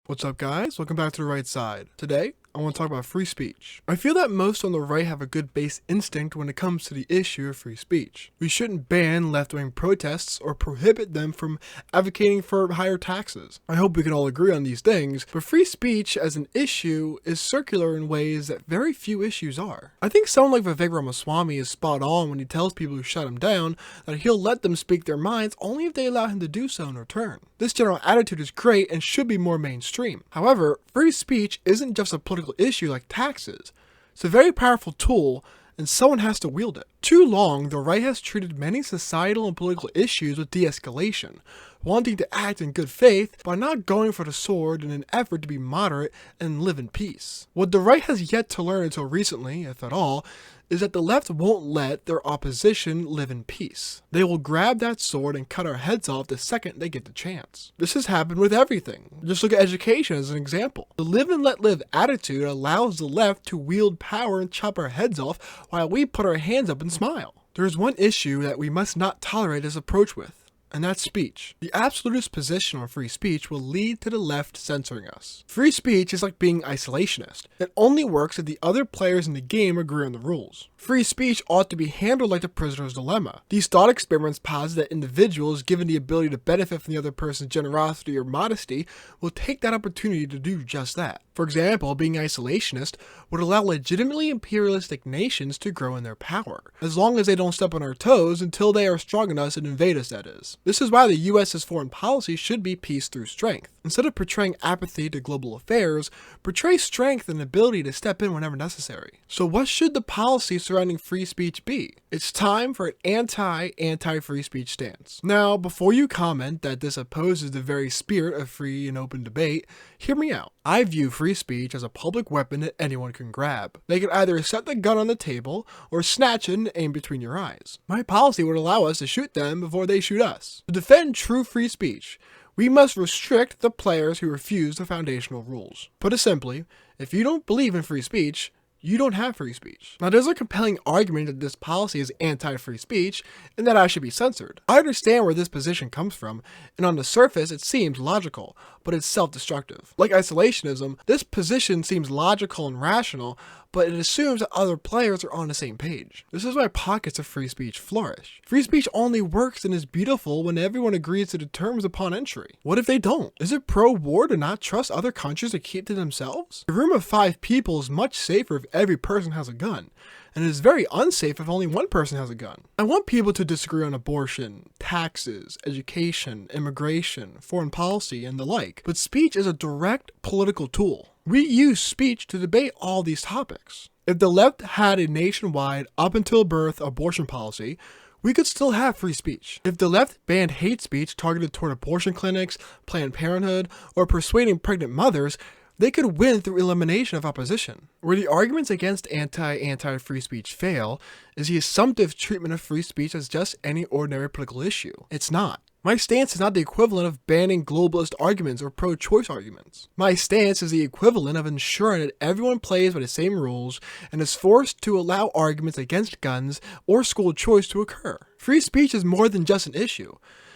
What's up, guys? Welcome back to The Right Side. Today, I want to talk about free speech. I feel that most on the right have a good base instinct when it comes to the issue of free speech. We shouldn't ban left-wing protests or prohibit them from advocating for higher taxes. I hope we can all agree on these things, but free speech as an issue is circular in ways that very few issues are. I think someone like Vivek Ramaswamy is spot on when he tells people who shut him down that he'll let them speak their minds only if they allow him to do so in return. This general attitude is great and should be more mainstream. However, free speech isn't just a political issue like taxes. It's a very powerful tool, and someone has to wield it. Too long, the right has treated many societal and political issues with de-escalation, wanting to act in good faith by not going for the sword in an effort to be moderate and live in peace. What the right has yet to learn until recently, if at all, is that the left won't let their opposition live in peace. They will grab that sword and cut our heads off the second they get the chance. This has happened with everything. Just look at education as an example. The live and let live attitude allows the left to wield power and chop our heads off while we put our hands up and smile. There is one issue that we must not tolerate this approach with, and that's speech. The absolutist position on free speech will lead to the left censoring us. Free speech is like being isolationist. It only works if the other players in the game agree on the rules. Free speech ought to be handled like the prisoner's dilemma. These thought experiments posit that individuals, given the ability to benefit from the other person's generosity or modesty, will take that opportunity to do just that. For example, being isolationist would allow legitimately imperialistic nations to grow in their power, as long as they don't step on our toes until they are strong enough to invade us, that is. This is why the US's foreign policy should be peace through strength. Instead of portraying apathy to global affairs, portray strength and ability to step in whenever necessary. So what should the policy surrounding free speech be? It's time for an anti-free speech stance. Now, before you comment that this opposes the very spirit of free and open debate, hear me out. I view free speech as a public weapon that anyone can grab. They can either set the gun on the table or snatch it and aim between your eyes. My policy would allow us to shoot them before they shoot us. To defend true free speech, we must restrict the players who refuse the foundational rules. Put it simply, if you don't believe in free speech, you don't have free speech. Now, there's a compelling argument that this policy is anti-free speech and that I should be censored. I understand where this position comes from, and on the surface it seems logical, but it's self-destructive. Like isolationism, this position seems logical and rational, but it assumes that other players are on the same page. This is why pockets of free speech flourish. Free speech only works and is beautiful when everyone agrees to the terms upon entry. What if they don't? Is it pro-war to not trust other countries to keep to themselves? A room of 5 people is much safer if every person has a gun, and it is very unsafe if only one person has a gun. I want people to disagree on abortion, taxes, education, immigration, foreign policy, and the like, but speech is a direct political tool. We use speech to debate all these topics. If the left had a nationwide, up until birth abortion policy, we could still have free speech. If the left banned hate speech targeted toward abortion clinics, Planned Parenthood, or persuading pregnant mothers, they could win through elimination of opposition. Where the arguments against anti-free speech fail is the assumptive treatment of free speech as just any ordinary political issue. It's not. My stance is not the equivalent of banning globalist arguments or pro-choice arguments. My stance is the equivalent of ensuring that everyone plays by the same rules and is forced to allow arguments against guns or school choice to occur. Free speech is more than just an issue.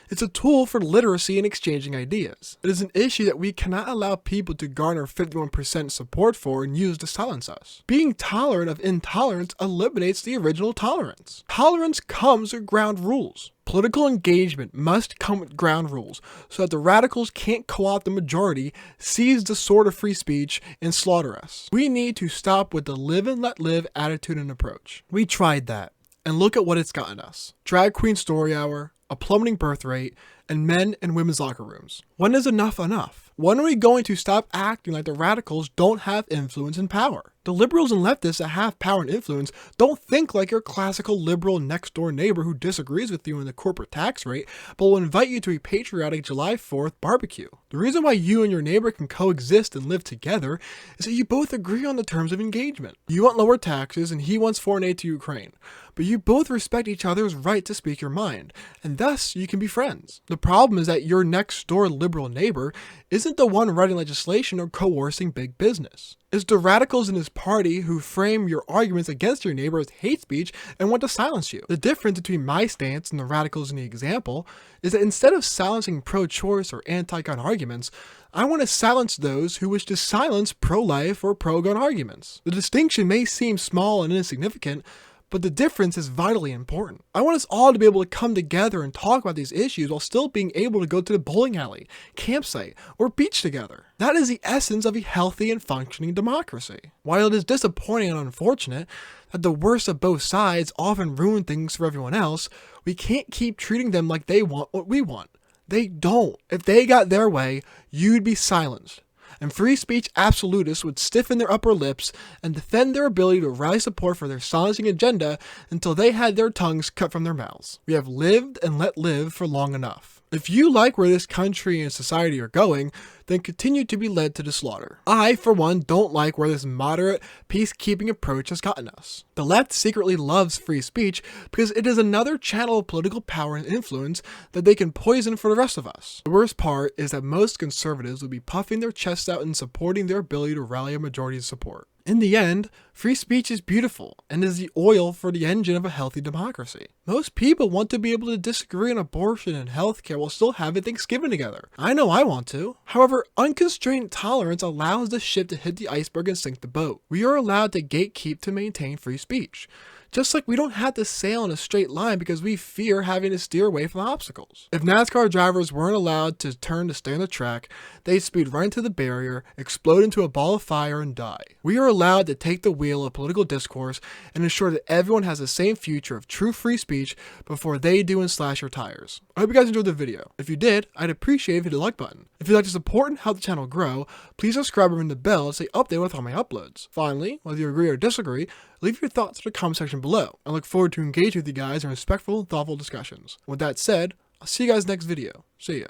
It's a tool for literacy and exchanging ideas. It is an issue that we cannot allow people to garner 51% support for and use to silence us. Being tolerant of intolerance eliminates the original tolerance. Tolerance comes with ground rules. Political engagement must come with ground rules so that the radicals can't co-opt the majority, seize the sword of free speech, and slaughter us. We need to stop with the live and let live attitude and approach. We tried that, and look at what it's gotten us. Drag queen story hour, a plummeting birth rate, and men and women's locker rooms. When is enough enough? When are we going to stop acting like the radicals don't have influence and power? The liberals and leftists that have power and influence don't think like your classical liberal next door neighbor who disagrees with you on the corporate tax rate, but will invite you to a patriotic July 4th barbecue. The reason why you and your neighbor can coexist and live together is that you both agree on the terms of engagement. You want lower taxes and he wants foreign aid to Ukraine, but you both respect each other's right to speak your mind, and thus you can be friends. The problem is that your next door liberal neighbor isn't isn't the one writing legislation or coercing big business. It's the radicals in his party who frame your arguments against your neighbor as hate speech and want to silence you. The difference between my stance and the radicals in the example is that instead of silencing pro-choice or anti-gun arguments, I want to silence those who wish to silence pro-life or pro-gun arguments. The distinction may seem small and insignificant, but the difference is vitally important. I want us all to be able to come together and talk about these issues while still being able to go to the bowling alley, campsite, or beach together. That is the essence of a healthy and functioning democracy. While it is disappointing and unfortunate that the worst of both sides often ruin things for everyone else, we can't keep treating them like they want what we want. They don't. If they got their way, you'd be silenced. And free speech absolutists would stiffen their upper lips and defend their ability to rally support for their silencing agenda until they had their tongues cut from their mouths. We have lived and let live for long enough. If you like where this country and society are going, then continue to be led to the slaughter. I, for one, don't like where this moderate, peacekeeping approach has gotten us. The left secretly loves free speech because it is another channel of political power and influence that they can poison for the rest of us. The worst part is that most conservatives would be puffing their chests out and supporting their ability to rally a majority of support. In the end, free speech is beautiful and is the oil for the engine of a healthy democracy. Most people want to be able to disagree on abortion and healthcare while still having Thanksgiving together. I know I want to. However, unconstrained tolerance allows the ship to hit the iceberg and sink the boat. We are allowed to gatekeep to maintain free speech. Just like we don't have to sail in a straight line because we fear having to steer away from obstacles. If NASCAR drivers weren't allowed to turn to stay on the track, they'd speed right into the barrier, explode into a ball of fire, and die. We are allowed to take the wheel of political discourse and ensure that everyone has the same future of true free speech before they do and slash your tires. I hope you guys enjoyed the video. If you did, I'd appreciate if you hit the like button. If you'd like to support and help the channel grow, please subscribe and ring the bell to stay updated with all my uploads. Finally, whether you agree or disagree, leave your thoughts in the comment section below. I look forward to engaging with you guys in respectful and thoughtful discussions. With that said, I'll see you guys next video. See ya.